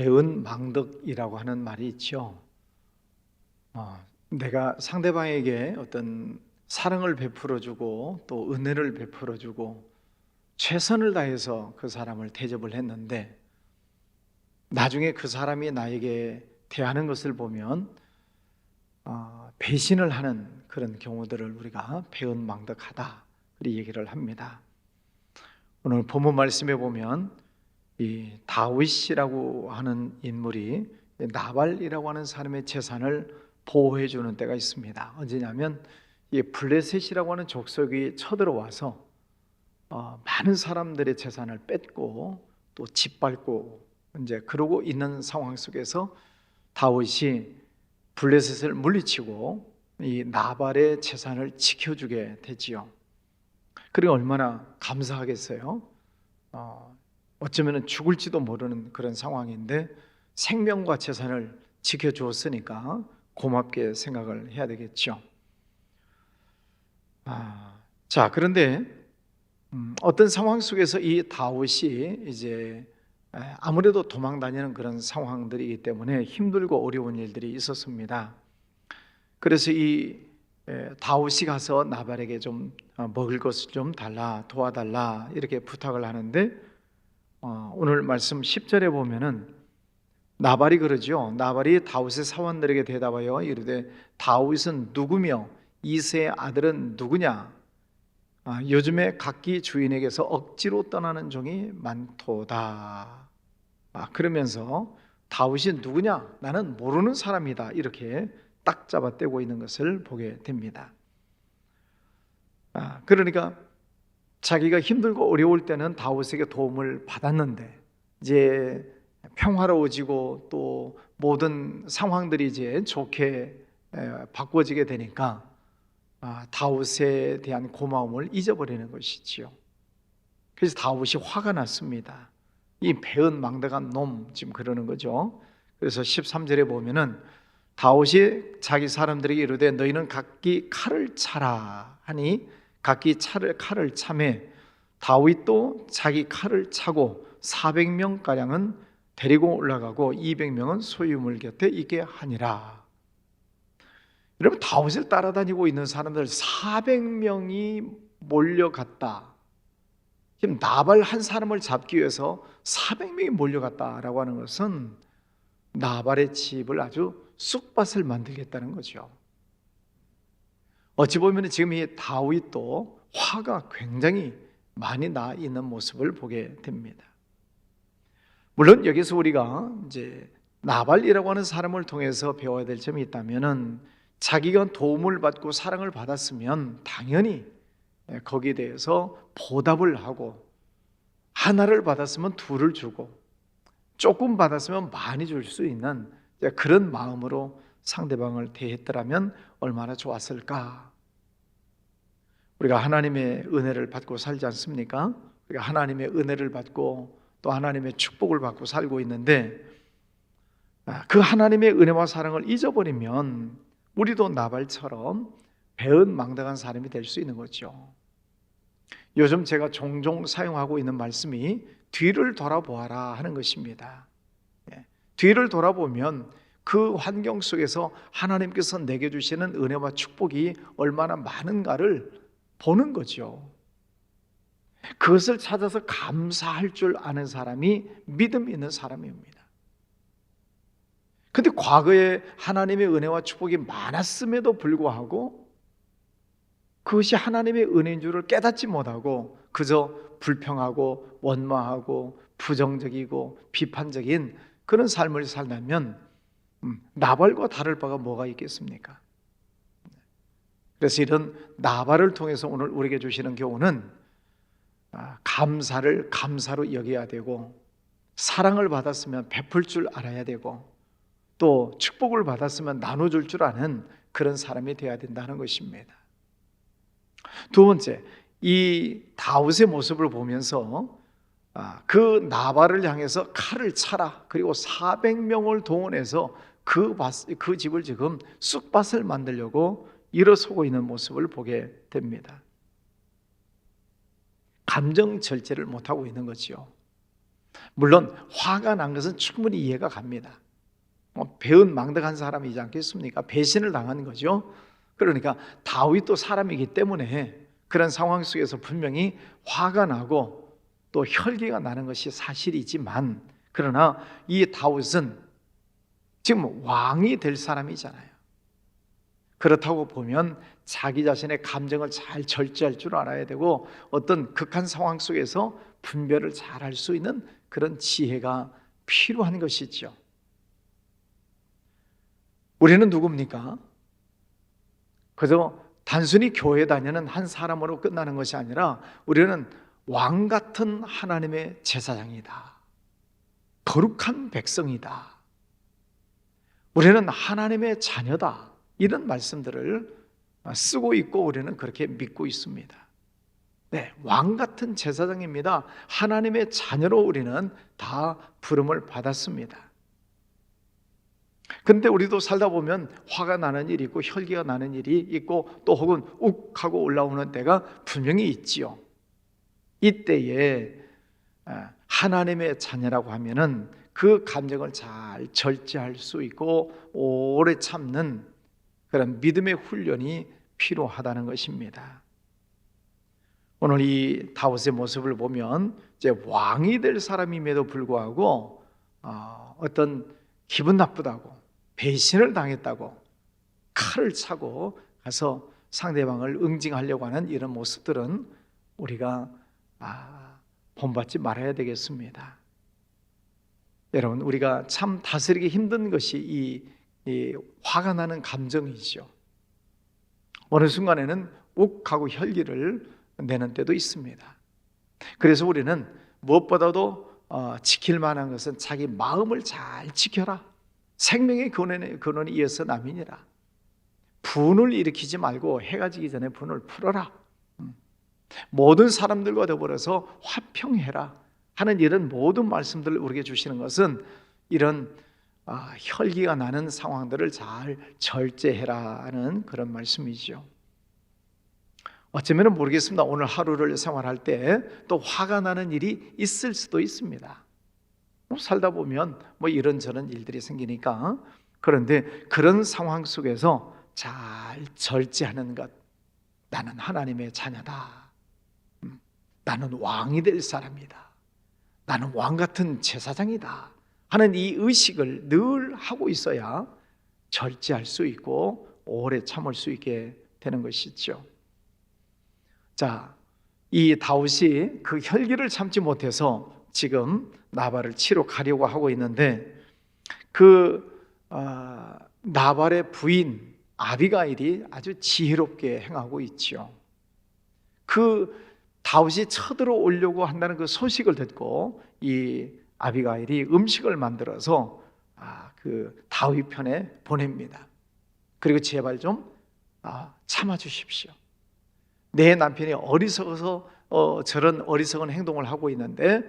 배은망덕이라고 하는 말이 있죠. 내가 상대방에게 어떤 사랑을 베풀어주고 또 은혜를 베풀어주고 최선을 다해서 그 사람을 대접을 했는데 나중에 그 사람이 나에게 대하는 것을 보면 배신을 하는 그런 경우들을 우리가 배은망덕하다 그렇게 얘기를 합니다. 오늘 본문 말씀에 보면 이 다윗이라고 하는 인물이 나발이라고 하는 사람의 재산을 보호해 주는 때가 있습니다. 언제냐면 이 블레셋이라고 하는 족속이 쳐들어와서 많은 사람들의 재산을 뺏고 또 짓밟고 이제 그러고 있는 상황 속에서 다윗이 블레셋을 물리치고 이 나발의 재산을 지켜주게 되지요. 그리고 얼마나 감사하겠어요. 어쩌면 죽을지도 모르는 그런 상황인데 생명과 재산을 지켜주었으니까 고맙게 생각을 해야 되겠죠. 자, 그런데 어떤 상황 속에서 이 다윗이 이제 아무래도 도망 다니는 그런 상황들이기 때문에 힘들고 어려운 일들이 있었습니다. 그래서 이 다윗이 가서 나발에게 좀 먹을 것을 좀 달라, 도와달라 이렇게 부탁을 하는데 오늘 말씀 10절에 보면은 나발이 그러죠. 나발이 다윗의 사원들에게 대답하여 이르되 다윗은 누구며 이새의 아들은 누구냐? 요즘에 각기 주인에게서 억지로 떠나는 종이 많도다. 그러면서 다윗이 누구냐? 나는 모르는 사람이다. 이렇게 딱 잡아떼고 있는 것을 보게 됩니다. 그러니까 자기가 힘들고 어려울 때는 다윗에게 도움을 받았는데 이제 평화로워지고 또 모든 상황들이 이제 좋게 바꿔지게 되니까 다윗에 대한 고마움을 잊어버리는 것이지요. 그래서 다윗이 화가 났습니다. 이 배은망덕한 놈 지금 그러는 거죠. 그래서 13절에 보면은 다윗이 자기 사람들에게 이르되 너희는 각기 칼을 차라 하니 각기 칼을 차매 다윗도 자기 칼을 차고 400명가량은 데리고 올라가고 200명은 소유물 곁에 있게 하니라. 여러분, 다윗을 따라다니고 있는 사람들 400명이 몰려갔다. 지금 나발 한 사람을 잡기 위해서 400명이 몰려갔다라고 하는 것은 나발의 집을 아주 쑥밭을 만들겠다는 거죠. 어찌 보면 지금 이 다윗도 화가 굉장히 많이 나 있는 모습을 보게 됩니다. 물론 여기서 우리가 이제 나발이라고 하는 사람을 통해서 배워야 될 점이 있다면은 자기가 도움을 받고 사랑을 받았으면 당연히 거기에 대해서 보답을 하고 하나를 받았으면 둘을 주고 조금 받았으면 많이 줄 수 있는 그런 마음으로 상대방을 대했더라면 얼마나 좋았을까. 우리가 하나님의 은혜를 받고 살지 않습니까? 우리가 하나님의 은혜를 받고 또 하나님의 축복을 받고 살고 있는데 그 하나님의 은혜와 사랑을 잊어버리면 우리도 나발처럼 배은망덕한 사람이 될 수 있는 거죠. 요즘 제가 종종 사용하고 있는 말씀이 뒤를 돌아보아라 하는 것입니다. 뒤를 돌아보면 그 환경 속에서 하나님께서 내게 주시는 은혜와 축복이 얼마나 많은가를 보는 거죠. 그것을 찾아서 감사할 줄 아는 사람이 믿음 있는 사람입니다. 그런데 과거에 하나님의 은혜와 축복이 많았음에도 불구하고 그것이 하나님의 은혜인 줄을 깨닫지 못하고 그저 불평하고 원망하고 부정적이고 비판적인 그런 삶을 살다면 나발과 다를 바가 뭐가 있겠습니까? 그래서 이런 나발을 통해서 오늘 우리에게 주시는 교훈은 감사를 감사로 여겨야 되고 사랑을 받았으면 베풀 줄 알아야 되고 또 축복을 받았으면 나눠줄 줄 아는 그런 사람이 되어야 된다는 것입니다. 두 번째, 이 다윗의 모습을 보면서 그 나발을 향해서 칼을 차라 그리고 400명을 동원해서 그 집을 지금 쑥밭을 만들려고 일어서고 있는 모습을 보게 됩니다. 감정 절제를 못하고 있는 거죠. 물론 화가 난 것은 충분히 이해가 갑니다. 배은 망덕한 사람이지 않겠습니까? 배신을 당한 거죠. 그러니까 다윗도 사람이기 때문에 그런 상황 속에서 분명히 화가 나고 또 혈기가 나는 것이 사실이지만, 그러나 이 다윗은 지금 왕이 될 사람이잖아요. 그렇다고 보면 자기 자신의 감정을 잘 절제할 줄 알아야 되고, 어떤 극한 상황 속에서 분별을 잘 할 수 있는 그런 지혜가 필요한 것이죠. 우리는 누굽니까? 그저 단순히 교회 다니는 한 사람으로 끝나는 것이 아니라 우리는 왕 같은 하나님의 제사장이다. 거룩한 백성이다. 우리는 하나님의 자녀다. 이런 말씀들을 쓰고 있고 우리는 그렇게 믿고 있습니다. 네, 왕 같은 제사장입니다. 하나님의 자녀로 우리는 다 부름을 받았습니다. 그런데 우리도 살다 보면 화가 나는 일이 있고 혈기가 나는 일이 있고 또 혹은 욱하고 올라오는 때가 분명히 있지요. 이때에 하나님의 자녀라고 하면은 그 감정을 잘 절제할 수 있고 오래 참는 그런 믿음의 훈련이 필요하다는 것입니다. 오늘 이 다윗의 모습을 보면 이제 왕이 될 사람임에도 불구하고 어떤 기분 나쁘다고 배신을 당했다고 칼을 차고 가서 상대방을 응징하려고 하는 이런 모습들은 우리가 본받지 말아야 되겠습니다. 여러분, 우리가 참 다스리기 힘든 것이 이 화가 나는 감정이죠. 어느 순간에는 욱하고 혈기를 내는 때도 있습니다. 그래서 우리는 무엇보다도 지킬 만한 것은 자기 마음을 잘 지켜라. 생명의 근원이 이어서 남이니라. 분을 일으키지 말고 해가 지기 전에 분을 풀어라. 모든 사람들과 더불어서 화평해라 하는 이런 모든 말씀들을 우리에게 주시는 것은 이런 혈기가 나는 상황들을 잘 절제해라 하는 그런 말씀이죠. 어쩌면 모르겠습니다. 오늘 하루를 생활할 때 또 화가 나는 일이 있을 수도 있습니다. 살다 보면 이런저런 일들이 생기니까. 그런데 그런 상황 속에서 잘 절제하는 것, 나는 하나님의 자녀다. 나는 왕이 될 사람이다. 나는 왕 같은 제사장이다 하는 이 의식을 늘 하고 있어야 절제할 수 있고 오래 참을 수 있게 되는 것이죠. 자, 이 다윗이 그 혈기를 참지 못해서 지금 나발을 치러 가려고 하고 있는데 나발의 부인 아비가일이 아주 지혜롭게 행하고 있죠. 다윗이 쳐들어오려고 한다는 그 소식을 듣고 이 아비가일이 음식을 만들어서 그 다윗 편에 보냅니다. 그리고 제발 좀 참아 주십시오. 내 남편이 어리석어서 저런 어리석은 행동을 하고 있는데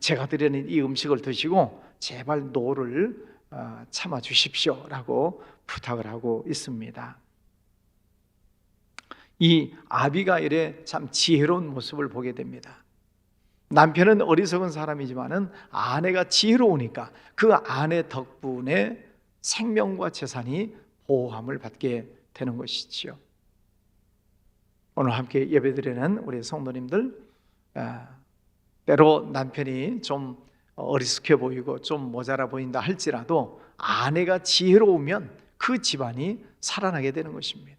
제가 드리는 이 음식을 드시고 제발 노를 참아 주십시오 라고 부탁을 하고 있습니다. 이 아비가일의 참 지혜로운 모습을 보게 됩니다. 남편은 어리석은 사람이지만은 아내가 지혜로우니까 그 아내 덕분에 생명과 재산이 보호함을 받게 되는 것이지요. 오늘 함께 예배드리는 우리 성도님들, 때로 남편이 좀 어리숙해 보이고 좀 모자라 보인다 할지라도 아내가 지혜로우면 그 집안이 살아나게 되는 것입니다.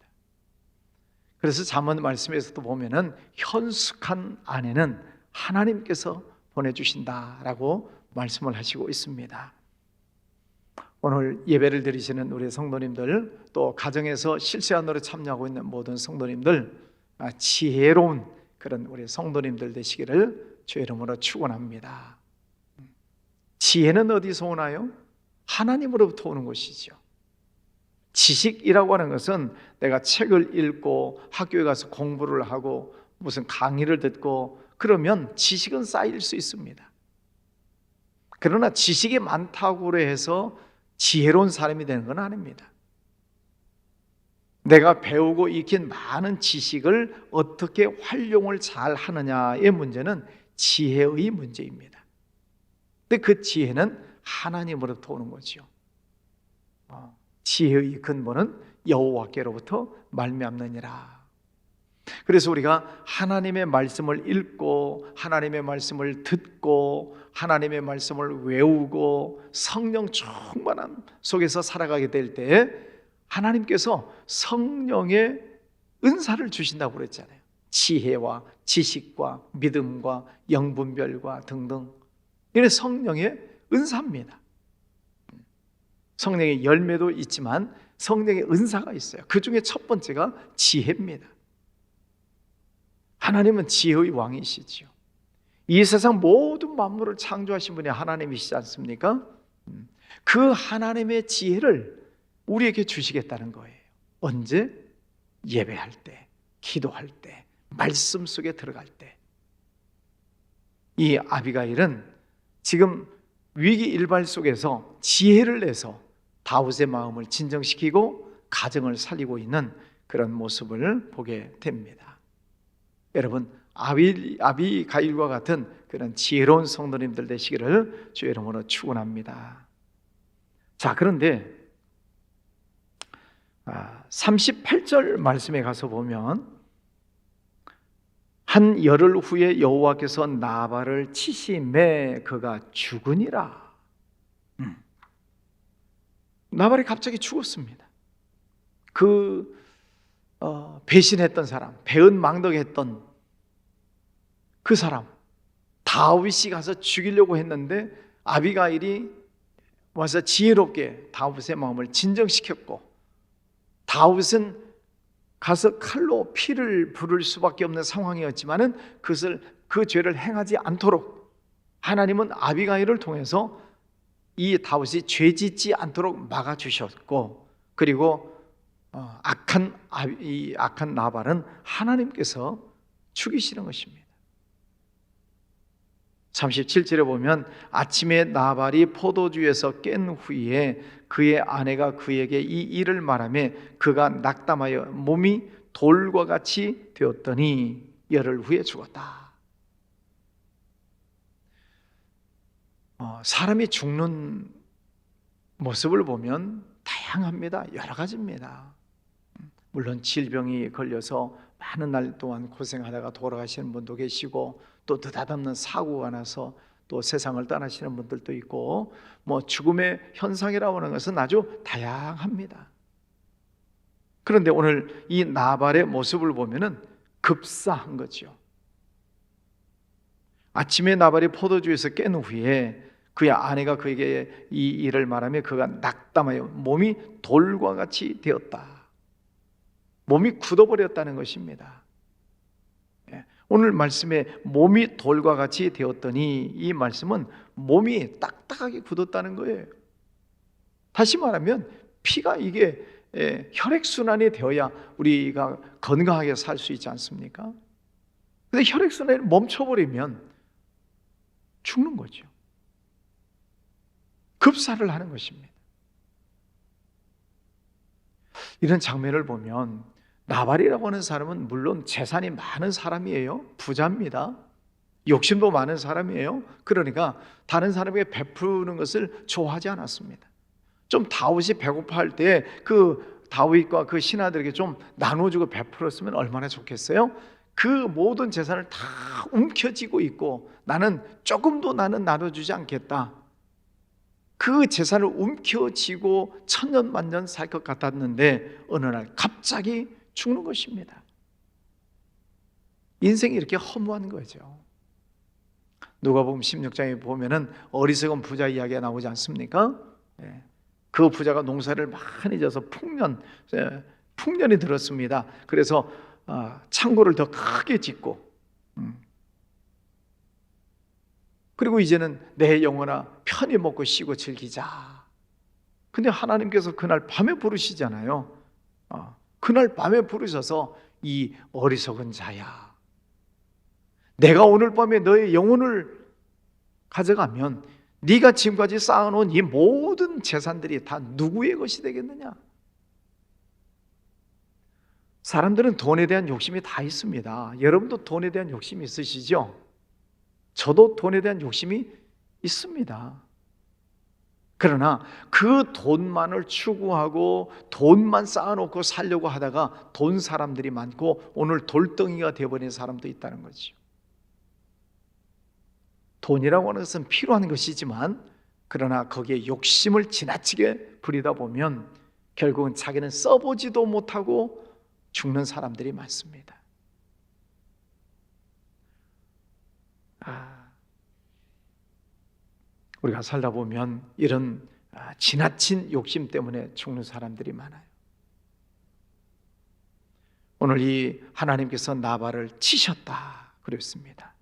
그래서 잠언 말씀에서도 보면은 현숙한 아내는 하나님께서 보내주신다라고 말씀을 하시고 있습니다. 오늘 예배를 드리시는 우리 성도님들, 또 가정에서 실시간으로 참여하고 있는 모든 성도님들, 지혜로운 그런 우리 성도님들 되시기를 주의 이름으로 축원합니다. 지혜는 어디서 오나요? 하나님으로부터 오는 것이죠. 지식이라고 하는 것은 내가 책을 읽고 학교에 가서 공부를 하고 무슨 강의를 듣고 그러면 지식은 쌓일 수 있습니다. 그러나 지식이 많다고 해서 지혜로운 사람이 되는 건 아닙니다. 내가 배우고 익힌 많은 지식을 어떻게 활용을 잘 하느냐의 문제는 지혜의 문제입니다. 근데 그 지혜는 하나님으로부터 오는 거죠. 지혜의 근본은 여호와께로부터 말미암느니라. 그래서 우리가 하나님의 말씀을 읽고 하나님의 말씀을 듣고 하나님의 말씀을 외우고 성령 충만함 속에서 살아가게 될 때 하나님께서 성령의 은사를 주신다고 그랬잖아요. 지혜와 지식과 믿음과 영분별과 등등. 이게 성령의 은사입니다. 성령의 열매도 있지만 성령의 은사가 있어요. 그 중에 첫 번째가 지혜입니다. 하나님은 지혜의 왕이시지요. 이 세상 모든 만물을 창조하신 분이 하나님이시지 않습니까? 그 하나님의 지혜를 우리에게 주시겠다는 거예요. 언제? 예배할 때, 기도할 때, 말씀 속에 들어갈 때. 이 아비가일은 지금 위기 일발 속에서 지혜를 내서 다윗의 마음을 진정시키고 가정을 살리고 있는 그런 모습을 보게 됩니다. 여러분, 아비가일과 같은 그런 지혜로운 성도님들 되시기를 주의 이름으로 축원합니다. 자, 그런데 38절 말씀에 가서 보면 한 열흘 후에 여호와께서 나발을 치심에 그가 죽으니라. 나발이 갑자기 죽었습니다. 배신했던 사람, 배은망덕했던 그 사람, 다윗이 가서 죽이려고 했는데 아비가일이 와서 지혜롭게 다윗의 마음을 진정시켰고, 다윗은 가서 칼로 피를 부를 수밖에 없는 상황이었지만은 그 죄를 행하지 않도록 하나님은 아비가일을 통해서 이 다윗이 죄 짓지 않도록 막아주셨고, 그리고 악한 나발은 하나님께서 죽이시는 것입니다. 37절에 보면 아침에 나발이 포도주에서 깬 후에 그의 아내가 그에게 이 일을 말하며 그가 낙담하여 몸이 돌과 같이 되었더니 열흘 후에 죽었다. 사람이 죽는 모습을 보면 다양합니다. 여러 가지입니다. 물론 질병이 걸려서 많은 날 동안 고생하다가 돌아가시는 분도 계시고, 또 느닷없는 사고가 나서 또 세상을 떠나시는 분들도 있고, 죽음의 현상이라고 하는 것은 아주 다양합니다. 그런데 오늘 이 나발의 모습을 보면은 급사한 거죠. 아침에 나발이 포도주에서 깬 후에 그의 아내가 그에게 이 일을 말하며 그가 낙담하여 몸이 돌과 같이 되었다. 몸이 굳어버렸다는 것입니다. 오늘 말씀에 몸이 돌과 같이 되었더니, 이 말씀은 몸이 딱딱하게 굳었다는 거예요. 다시 말하면 피가 이게 혈액순환이 되어야 우리가 건강하게 살 수 있지 않습니까? 근데 혈액순환이 멈춰버리면 죽는 거죠. 급사를 하는 것입니다. 이런 장면을 보면 나발이라고 하는 사람은 물론 재산이 많은 사람이에요. 부자입니다. 욕심도 많은 사람이에요. 그러니까 다른 사람에게 베푸는 것을 좋아하지 않았습니다. 좀 다윗이 배고파할 때 그 다윗과 그 신하들에게 좀 나눠주고 베풀었으면 얼마나 좋겠어요? 그 모든 재산을 다 움켜쥐고 있고 나는 조금도 나눠주지 않겠다. 그 재산을 움켜쥐고 천년만년 살 것 같았는데 어느 날 갑자기 죽는 것입니다. 인생이 이렇게 허무한 거죠. 누가복음 16장에 보면은 어리석은 부자 이야기가 나오지 않습니까? 그 부자가 농사를 많이 져서 풍년이 들었습니다. 그래서 창고를 더 크게 짓고, 그리고 이제는 내 영혼아 편히 먹고 쉬고 즐기자. 근데 하나님께서 그날 밤에 부르시잖아요. 그날 밤에 부르셔서 이 어리석은 자야, 내가 오늘 밤에 너의 영혼을 가져가면 네가 지금까지 쌓아놓은 이 모든 재산들이 다 누구의 것이 되겠느냐? 사람들은 돈에 대한 욕심이 다 있습니다. 여러분도 돈에 대한 욕심이 있으시죠? 저도 돈에 대한 욕심이 있습니다. 그러나 그 돈만을 추구하고 돈만 쌓아놓고 살려고 하다가 돈 사람들이 많고 오늘 돌덩이가 되어버린 사람도 있다는 거죠. 돈이라고 하는 것은 필요한 것이지만 그러나 거기에 욕심을 지나치게 부리다 보면 결국은 자기는 써보지도 못하고 죽는 사람들이 많습니다. 우리가 살다 보면 이런 지나친 욕심 때문에 죽는 사람들이 많아요. 오늘 이 하나님께서 나발을 치셨다 그랬습니다.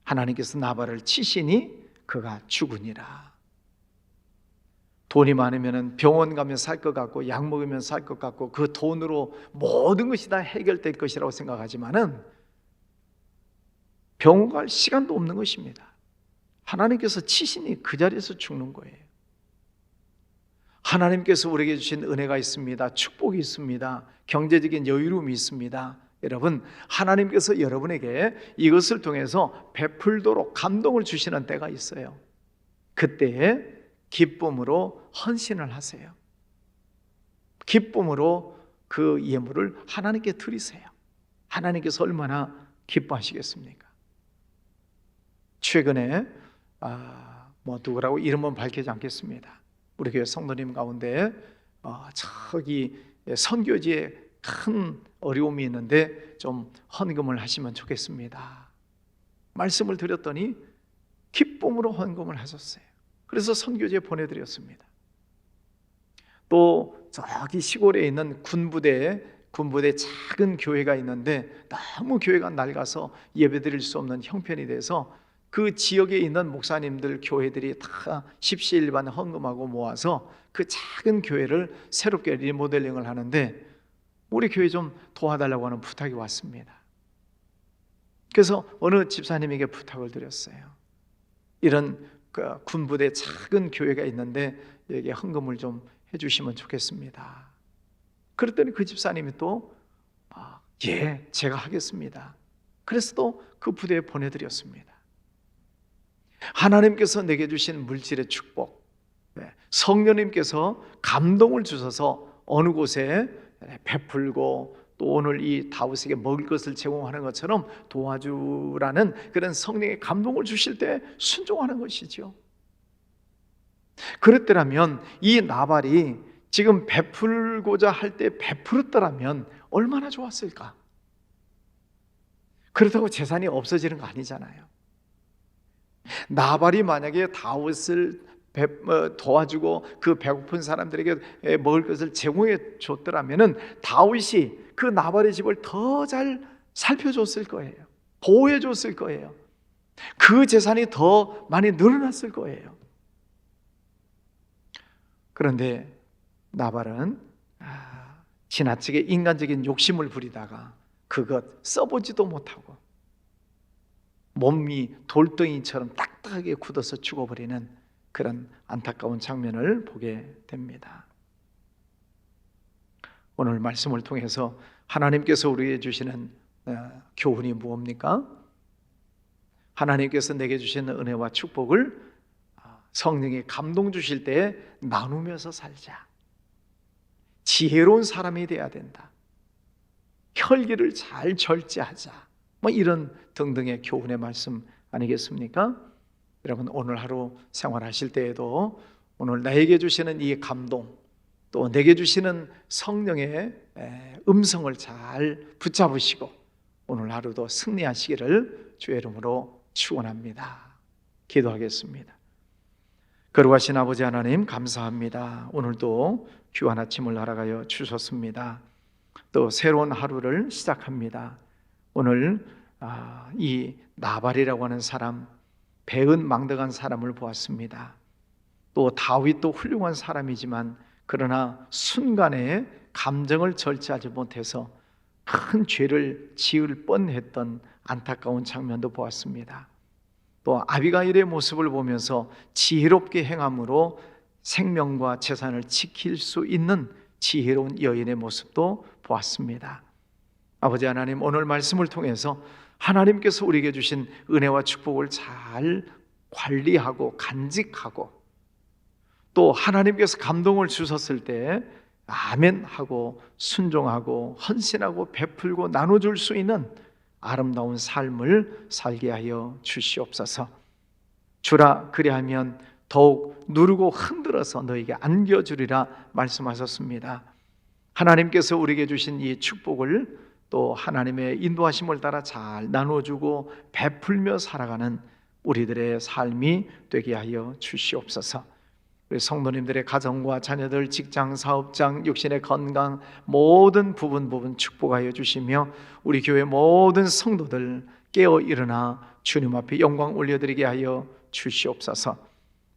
하나님께서 나발을 치시니 그가 죽으니라. 돈이 많으면 병원 가면 살 것 같고 약 먹으면 살 것 같고 그 돈으로 모든 것이 다 해결될 것이라고 생각하지만은 병원 갈 시간도 없는 것입니다. 하나님께서 치시니 그 자리에서 죽는 거예요. 하나님께서 우리에게 주신 은혜가 있습니다. 축복이 있습니다. 경제적인 여유로움이 있습니다. 여러분, 하나님께서 여러분에게 이것을 통해서 베풀도록 감동을 주시는 때가 있어요. 그때에 기쁨으로 헌신을 하세요. 기쁨으로 그 예물을 하나님께 드리세요. 하나님께서 얼마나 기뻐하시겠습니까? 최근에 누구라고 이름은 밝히지 않겠습니다. 우리 교회 성도님 가운데 저기 선교지에 큰 어려움이 있는데 좀 헌금을 하시면 좋겠습니다. 말씀을 드렸더니 기쁨으로 헌금을 하셨어요. 그래서 선교지에 보내드렸습니다. 또 저기 시골에 있는 군부대 작은 교회가 있는데 너무 교회가 낡아서 예배드릴 수 없는 형편이 돼서 그 지역에 있는 목사님들 교회들이 다 십시일반 헌금하고 모아서 그 작은 교회를 새롭게 리모델링을 하는데 우리 교회 좀 도와달라고 하는 부탁이 왔습니다. 그래서 어느 집사님에게 부탁을 드렸어요. 이런 그 군부대 작은 교회가 있는데 여기에 헌금을 좀 해주시면 좋겠습니다. 그랬더니 그 집사님이 또 예, 제가 하겠습니다. 그래서 또 그 부대에 보내드렸습니다. 하나님께서 내게 주신 물질의 축복, 성령님께서 감동을 주셔서 어느 곳에 베풀고 또 오늘 이 다윗에게 먹을 것을 제공하는 것처럼 도와주라는 그런 성령의 감동을 주실 때 순종하는 것이죠. 그랬더라면 이 나발이 지금 베풀고자 할 때 베풀었더라면 얼마나 좋았을까? 그렇다고 재산이 없어지는 거 아니잖아요. 나발이 만약에 다윗을 도와주고 그 배고픈 사람들에게 먹을 것을 제공해 줬더라면은 다윗이 그 나발의 집을 더 잘 살펴줬을 거예요. 보호해 줬을 거예요. 그 재산이 더 많이 늘어났을 거예요. 그런데 나발은 지나치게 인간적인 욕심을 부리다가 그것 써보지도 못하고 몸이 돌덩이처럼 딱딱하게 굳어서 죽어버리는 그런 안타까운 장면을 보게 됩니다. 오늘 말씀을 통해서 하나님께서 우리에게 주시는 교훈이 무엇입니까? 하나님께서 내게 주시는 은혜와 축복을 성령이 감동 주실 때 나누면서 살자. 지혜로운 사람이 돼야 된다. 혈기를 잘 절제하자. 이런 등등의 교훈의 말씀 아니겠습니까? 여러분, 오늘 하루 생활하실 때에도 오늘 나에게 주시는 이 감동, 또 내게 주시는 성령의 음성을 잘 붙잡으시고 오늘 하루도 승리하시기를 주의 이름으로 축원합니다. 기도하겠습니다. 거룩하신 아버지 하나님, 감사합니다. 오늘도 귀한 아침을 날아가여 주셨습니다. 또 새로운 하루를 시작합니다. 오늘 이 나발이라고 하는 사람, 배은망덕한 사람을 보았습니다. 또 다윗도 훌륭한 사람이지만 그러나 순간에 감정을 절제하지 못해서 큰 죄를 지을 뻔했던 안타까운 장면도 보았습니다. 또 아비가일의 모습을 보면서 지혜롭게 행함으로 생명과 재산을 지킬 수 있는 지혜로운 여인의 모습도 보았습니다. 아버지 하나님, 오늘 말씀을 통해서 하나님께서 우리에게 주신 은혜와 축복을 잘 관리하고 간직하고, 또 하나님께서 감동을 주셨을 때 아멘 하고 순종하고 헌신하고 베풀고 나눠줄 수 있는 아름다운 삶을 살게 하여 주시옵소서. 주라 그리하면 더욱 누르고 흔들어서 너에게 안겨주리라 말씀하셨습니다. 하나님께서 우리에게 주신 이 축복을 또 하나님의 인도하심을 따라 잘 나눠주고 베풀며 살아가는 우리들의 삶이 되게 하여 주시옵소서. 우리 성도님들의 가정과 자녀들, 직장, 사업장, 육신의 건강 모든 부분 축복하여 주시며 우리 교회 모든 성도들 깨어 일어나 주님 앞에 영광 올려드리게 하여 주시옵소서.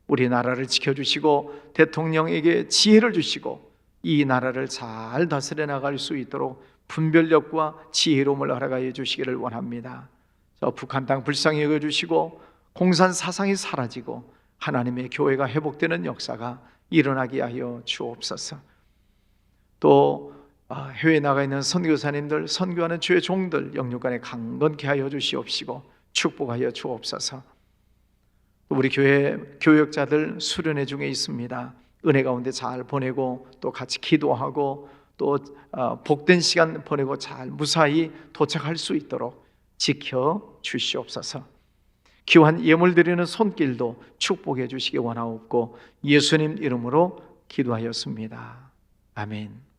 우리나라를 지켜주시고 대통령에게 지혜를 주시고 이 나라를 잘 다스려 나갈 수 있도록 분별력과 지혜로움을 허락하여 주시기를 원합니다. 저 북한 땅 불쌍히 여겨주시고 공산 사상이 사라지고 하나님의 교회가 회복되는 역사가 일어나게 하여 주옵소서. 또 해외에 나가 있는 선교사님들, 선교하는 주의 종들 영육간에 강건케 하여 주시옵시고 축복하여 주옵소서. 우리 교회 교역자들 수련회 중에 있습니다. 은혜 가운데 잘 보내고 또 같이 기도하고 또 복된 시간 보내고 잘 무사히 도착할 수 있도록 지켜 주시옵소서. 귀한 예물 드리는 손길도 축복해 주시기 원하옵고 예수님 이름으로 기도하였습니다. 아멘.